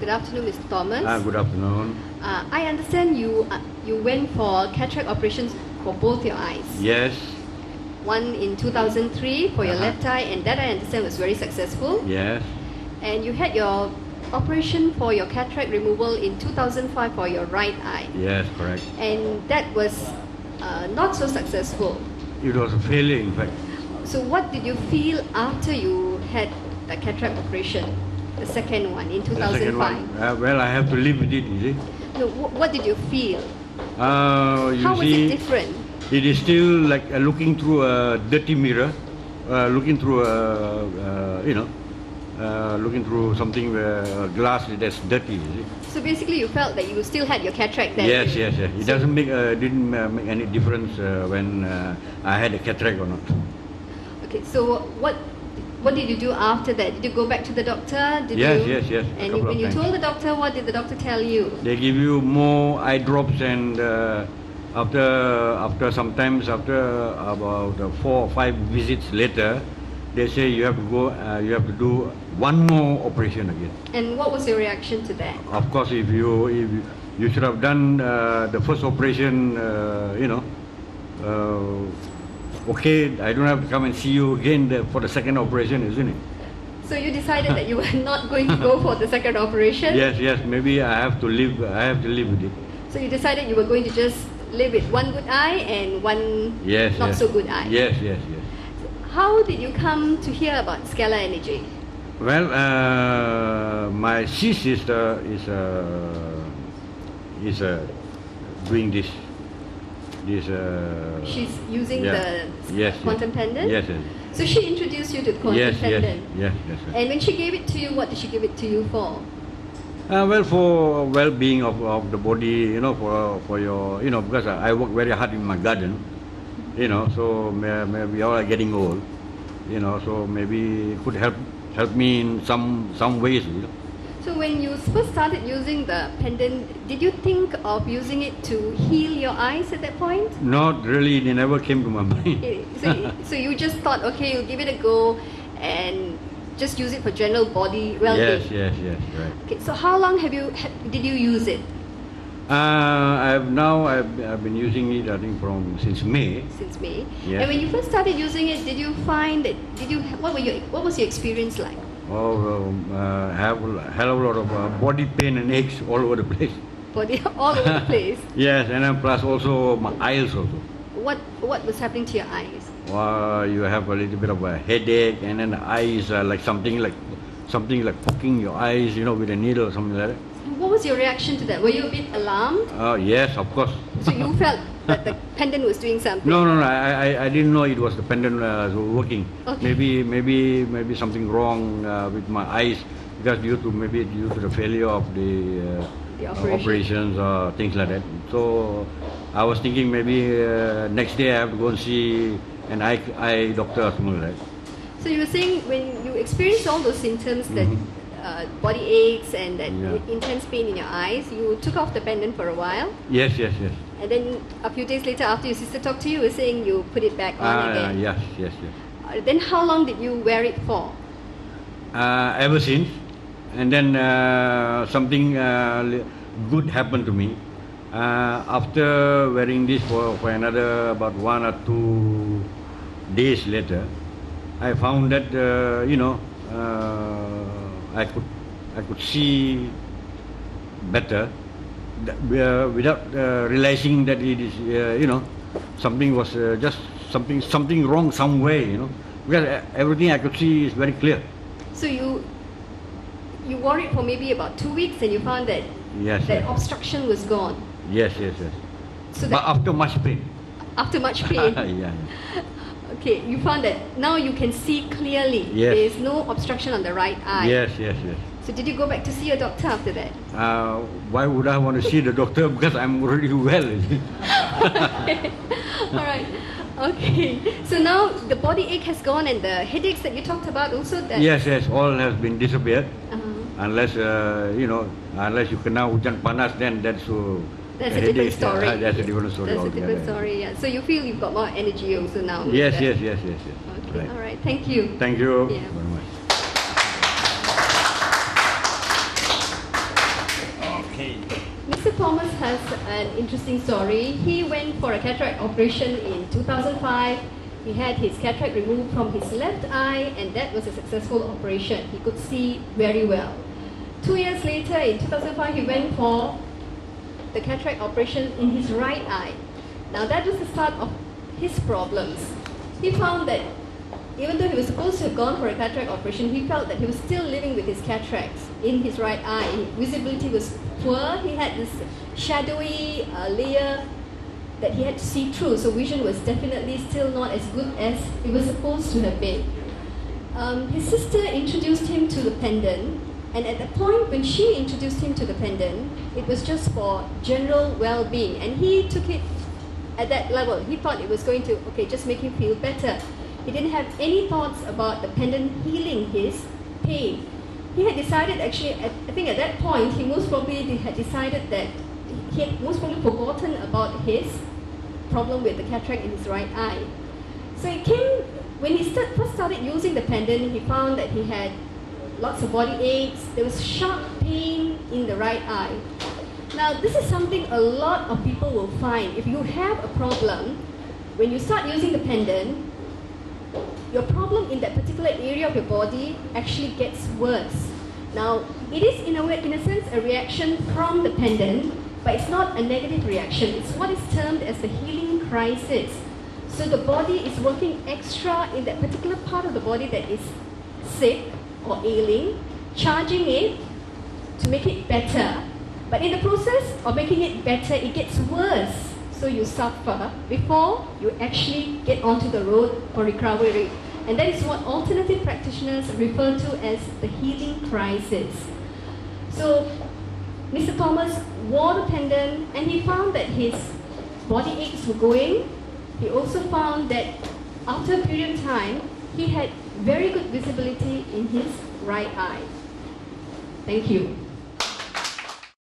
Good afternoon, Mr. Thomas. Good afternoon. I understand you went for cataract operations for both your eyes. Yes. One in 2003 for your left eye, and that I understand was very successful. Yes. And you had your operation for your cataract removal in 2005 for your right eye. Yes, correct. And that was not so successful. It was a failure, in fact. So what did you feel after you had the cataract operation, the second one in 2005? The second one, well, I have to live with it, you see. No, what did you feel? How was it different? It is still like looking through a dirty mirror, looking through looking through something where glass that's dirty, you see. So basically, you felt that you still had your cataract then? Yes, yes, yes. It doesn't make didn't make any difference when I had a cataract or not. Okay, so what did you do after that? Did you go back to the doctor? Yes. And when you told the doctor, what did the doctor tell you? They give you more eye drops, and after sometimes after about 4 or 5 visits later, they say you have to go. You have to do one more operation again. And what was your reaction to that? Of course, if you should have done the first operation, okay, I don't have to come and see you again for the second operation, isn't it? So you decided that you were not going to go for the second operation? Yes. Maybe I have to live with it. So you decided you were going to just live with one good eye and one not so good eye? Yes. How did you come to hear about scalar energy? Well, my sister is doing this. She's using the quantum pendant? Yes. So she introduced you to the quantum pendant? Yes. And when she gave it to you, what did she give it to you for? Well, for well-being of the body, for your, because I work very hard in my garden, so we all are getting old, so maybe it could help me in some ways, So when you first started using the pendant, did you think of using it to heal your eyes at that point? Not really, it never came to my mind. So you just thought, okay, you'll give it a go and just use it for general body well-being? Yes, right. Okay, so how long did you use it? I've been using it, I think, since May. Since May. Yes. And when you first started using it, did you find that what was your experience like? Have a hell of a lot of body pain and aches all over the place. Body all over the place. Yes, and then plus also my eyes also. What was happening to your eyes? You have a little bit of a headache, and then the eyes like something like poking your eyes, with a needle or something like that. What was your reaction to that? Were you a bit alarmed? Yes, of course. So you felt that the pendant was doing something? No. I didn't know it was the pendant working. Okay. Maybe something wrong with my eyes because due to the failure of the operations or things like that. So I was thinking maybe next day I have to go and see an eye doctor or something like that. So you were saying when you experienced all those symptoms, that body aches and that intense pain in your eyes, you took off the pendant for a while? Yes. And then a few days later, after your sister talked to you, you were saying you put it back on again? Yes. Then how long did you wear it for? Ever since. And then something good happened to me. After wearing this for another about 1 or 2 days later, I found that I could see better without realizing that it is something was just something wrong somewhere, because everything I could see is very clear. So you wore it for maybe about 2 weeks and you found that obstruction was gone. Yes. So but after much pain. After much pain. Yeah. Okay, you found that now you can see clearly. Yes. There is no obstruction on the right eye. Yes. So did you go back to see your doctor after that? Why would I want to see the doctor? Because I'm already well. Okay. All right. Okay. So now the body ache has gone and the headaches that you talked about also. Yes. All has been disappeared. Unless unless you can now hujan panas, then that's a different story. That's a different story. That's a different story. Yeah. So you feel you've got more energy also now. Yes. Okay. Right. All right. Thank you. Thank you Yeah. very much. Thomas has an interesting story. He went for a cataract operation in 2005. He had his cataract removed from his left eye, and that was a successful operation. He could see very well. 2 years later, in 2005, he went for the cataract operation in his right eye. Now that was the start of his problems. He found that even though he was supposed to have gone for a cataract operation, he felt that he was still living with his cataracts in his right eye. Visibility was poor. He had this shadowy layer that he had to see through, so vision was definitely still not as good as it was supposed to have been. His sister introduced him to the pendant, and at the point when she introduced him to the pendant, it was just for general well-being, and he took it at that level. He thought it was going to, just make him feel better. He didn't have any thoughts about the pendant healing his pain. He had decided, actually, I think at that point, he most probably had decided that he had most probably forgotten about his problem with the cataract in his right eye. So it came, when he first started using the pendant, he found that he had lots of body aches. There was sharp pain in the right eye. Now, this is something a lot of people will find. If you have a problem, when you start using the pendant, your problem in that particular area of your body actually gets worse. Now, it is in a sense a reaction from the pendant, but it's not a negative reaction. It's what is termed as the healing crisis. So the body is working extra in that particular part of the body that is sick or ailing, charging it to make it better. But in the process of making it better, it gets worse. So you suffer before you actually get onto the road for recovery. And that is what alternative practitioners refer to as the healing crisis. So Mr. Thomas wore the pendant, and he found that his body aches were going. He also found that after a period of time, he had very good visibility in his right eye. Thank you.